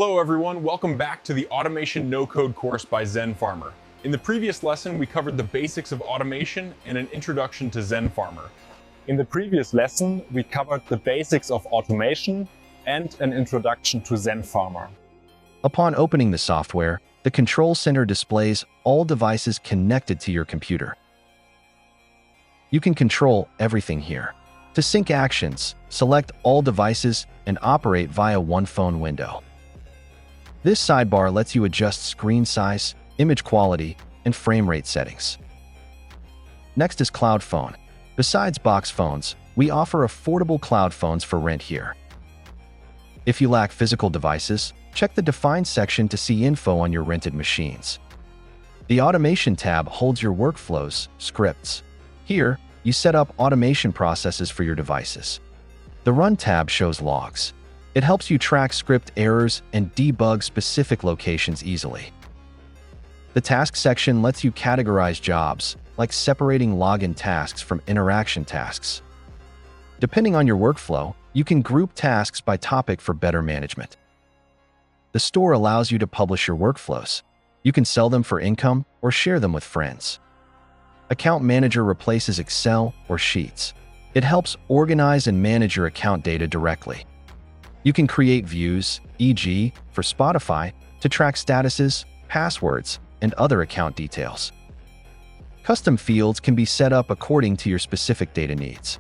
Hello everyone, welcome back to the Automation No-Code course by ZenFarmer. In the previous lesson, we covered the basics of automation and an introduction to ZenFarmer. In the previous lesson, we covered the basics of automation and an introduction to ZenFarmer. Upon opening the software, the control center displays all devices connected to your computer. You can control everything here. To sync actions, select all devices and operate via one phone window. This sidebar lets you adjust screen size, image quality, and frame rate settings. Next is Cloud Phone. Besides box phones, we offer affordable cloud phones for rent here. If you lack physical devices, check the Define section to see info on your rented machines. The Automation tab holds your workflows, scripts. Here, you set up automation processes for your devices. The Run tab shows logs. It helps you track script errors and debug specific locations easily. The Task section lets you categorize jobs, like separating login tasks from interaction tasks. Depending on your workflow, you can group tasks by topic for better management. The Store allows you to publish your workflows. You can sell them for income or share them with friends. Account Manager replaces Excel or Sheets. It helps organize and manage your account data directly. You can create views, e.g., for Spotify, to track statuses, passwords, and other account details. Custom fields can be set up according to your specific data needs.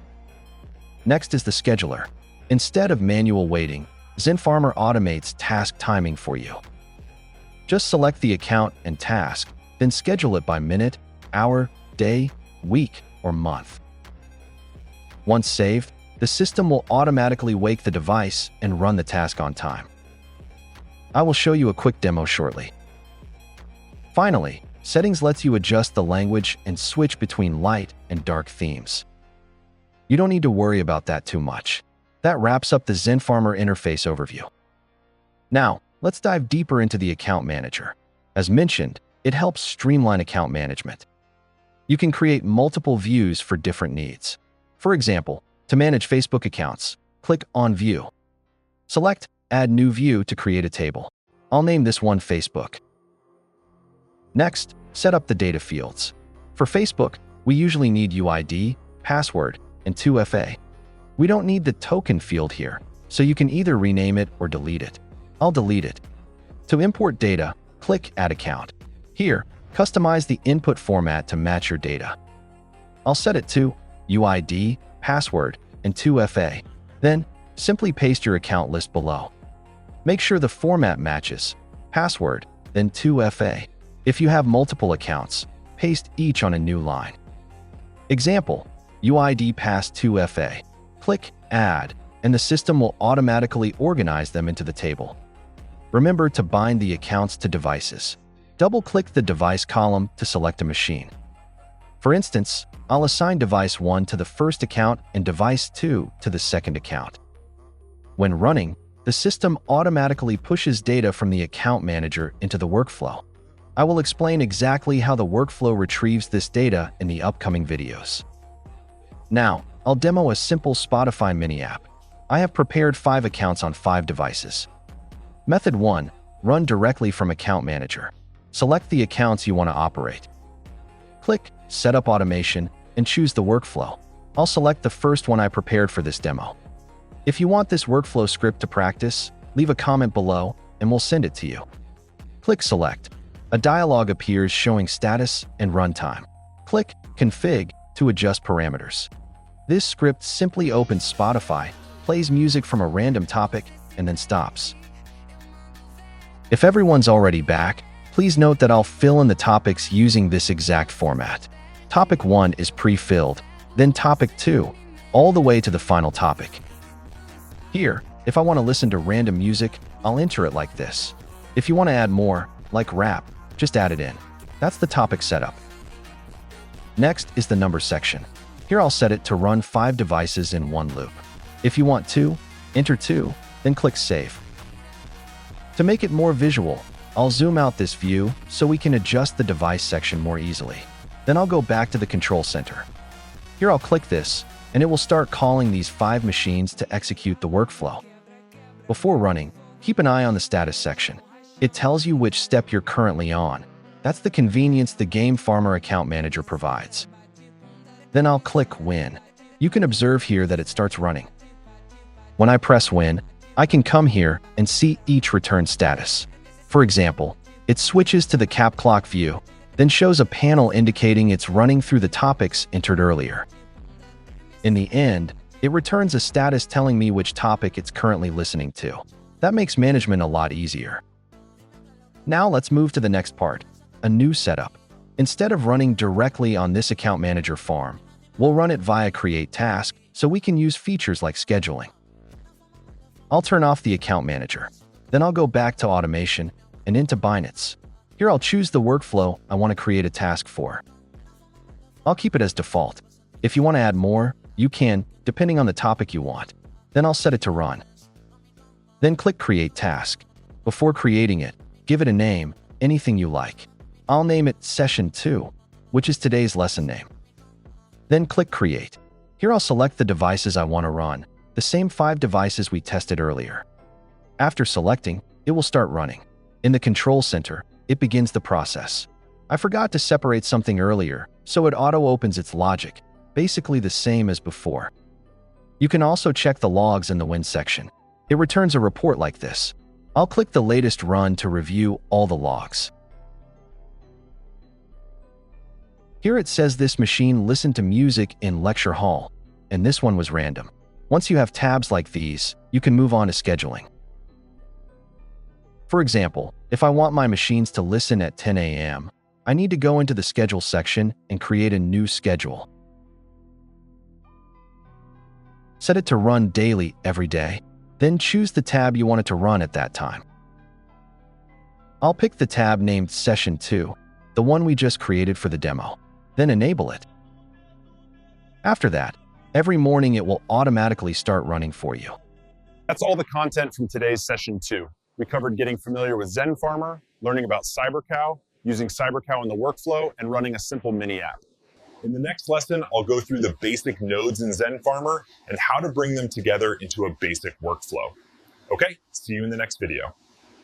Next is the Scheduler. Instead of manual waiting, ZenFarmer automates task timing for you. Just select the account and task, then schedule it by minute, hour, day, week, or month. Once saved, the system will automatically wake the device and run the task on time. I will show you a quick demo shortly. Finally, Settings lets you adjust the language and switch between light and dark themes. You don't need to worry about that too much. That wraps up the ZenFarmer interface overview. Now, let's dive deeper into the Account Manager. As mentioned, it helps streamline account management. You can create multiple views for different needs. For example, to manage Facebook accounts, click on View. Select Add New View to create a table. I'll name this one Facebook. Next, set up the data fields. For Facebook, we usually need UID, password, and 2FA. We don't need the token field here, so you can either rename it or delete it. I'll delete it. To import data, click Add Account. Here, customize the input format to match your data. I'll set it to UID, password, and 2FA. Then, simply paste your account list below. Make sure the format matches, password, then 2FA. If you have multiple accounts, paste each on a new line. Example, UID pass 2FA. Click Add, and the system will automatically organize them into the table. Remember to bind the accounts to devices. Double-click the device column to select a machine. For instance, I'll assign device 1 to the first account and device 2 to the second account. When running, the system automatically pushes data from the account manager into the workflow. I will explain exactly how the workflow retrieves this data in the upcoming videos. Now, I'll demo a simple Spotify mini app. I have prepared 5 accounts on 5 devices. Method 1. Run directly from Account Manager. Select the accounts you want to operate. Click Set up Automation and choose the workflow. I'll select the first one I prepared for this demo. If you want this workflow script to practice, leave a comment below and we'll send it to you. Click Select. A dialog appears showing status and runtime. Click Config to adjust parameters. This script simply opens Spotify, plays music from a random topic, and then stops. If everyone's already back, please note that I'll fill in the topics using this exact format. Topic 1 is pre-filled, then Topic 2, all the way to the final topic. Here, if I want to listen to random music, I'll enter it like this. If you want to add more, like rap, just add it in. That's the topic setup. Next is the number section. Here I'll set it to run 5 devices in one loop. If you want 2, enter 2, then click Save. To make it more visual, I'll zoom out this view so we can adjust the device section more easily. Then I'll go back to the control center. Here I'll click this, and it will start calling these 5 machines to execute the workflow. Before running, Keep an eye on the status section. It tells you which step you're currently on. That's the convenience the GenFarmer account manager provides. Then I'll click Win. You can observe here that it starts running. When I press Win, I can come here and see each return status. For example, it switches to the cap clock view, then shows a panel indicating it's running through the topics entered earlier. In the end, it returns a status telling me which topic it's currently listening to. That makes management a lot easier. Now let's move to the next part, a new setup. Instead of running directly on this account manager farm, we'll run it via Create Task so we can use features like scheduling. I'll turn off the account manager. Then I'll go back to automation and into Binance. Here I'll choose the workflow I want to create a task for. I'll keep it as default. If you want to add more, you can, depending on the topic you want. Then I'll set it to run. Then click Create Task. Before creating it, give it a name, anything you like. I'll name it Session 2, which is today's lesson name. Then click Create. Here I'll select the devices I want to run, the same 5 devices we tested earlier. After selecting, it will start running. In the control center, it begins the process. I forgot to separate something earlier, so it auto-opens its logic, basically the same as before. You can also check the logs in the Win section. It returns a report like this. I'll click the latest run to review all the logs. Here it says this machine listened to music in lecture hall, and this one was random. Once you have tabs like these, you can move on to scheduling. For example, if I want my machines to listen at 10 a.m., I need to go into the schedule section and create a new schedule. Set it to run daily every day, then choose the tab you want it to run at that time. I'll pick the tab named Session 2, the one we just created for the demo, then enable it. After that, every morning it will automatically start running for you. That's all the content from today's Session 2. We covered getting familiar with ZenFarmer, learning about CyberCow, using CyberCow in the workflow, and running a simple mini app. In the next lesson, I'll go through the basic nodes in ZenFarmer and how to bring them together into a basic workflow. Okay, see you in the next video.